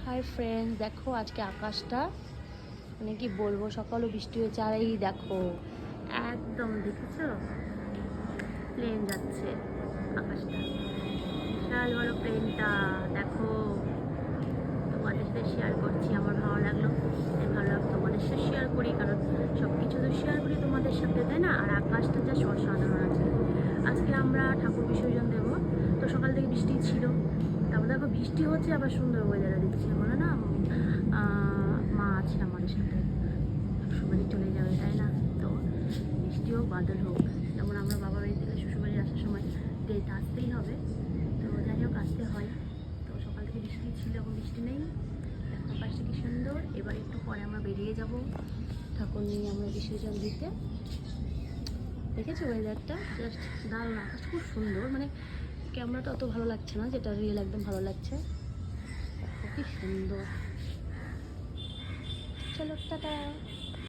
Hi friends, দেখো আজকে আকাশটা মানে কি বলবো, সকালও বৃষ্টি হয়েছে আর এই দেখো একদম দেখেছো প্লেন যাচ্ছে আকাশটা, বিশাল বড় প্লেনটা দেখো। তোমাদের সাথে শেয়ার করছি, আমার ভালো লাগলো, তাই ভাবলাম তোমাদের সাথে শেয়ার করি, কারণ সব কিছু তো শেয়ার করি তোমাদের সাথে, তাই না? আর আকাশটা যা অসাধারণ আছে। আজকে আমরা ঠাকুর বিসর্জন দেবো, তো সকাল থেকে বৃষ্টি ছিল, তারপর দেখো বৃষ্টি হচ্ছে, আবার সুন্দর ওয়েদারে দিচ্ছে, বলে না মা আছে আমাদের সাথে, শ্বশুরবাড়ি চলে যাবে, তাই না? তো বৃষ্টি হোক বাদল হোক, যেমন আমরা বাবা বাড়ি থেকে শ্বশুরবাড়ি আসার সময় ডেট আসতেই হবে, তো যাই হোক আসতে হয়। তো সকাল থেকে বৃষ্টি ছিল, এখন বৃষ্টি নেই, দেখো আকাশটা কি সুন্দর। এবার একটু পরে আমরা বেরিয়ে যাব ঠাকুর নিয়ে আমরা বিসর্জন দিতে। দেখেছো ওয়েদারটা জাস্ট দারুণ, আকাশ খুব সুন্দর, মানে ক্যামেরাটা অত ভালো লাগছে না, যেটা রিয়েল একদম ভালো লাগছে। দেখো কি সুন্দর। চলো টাটা।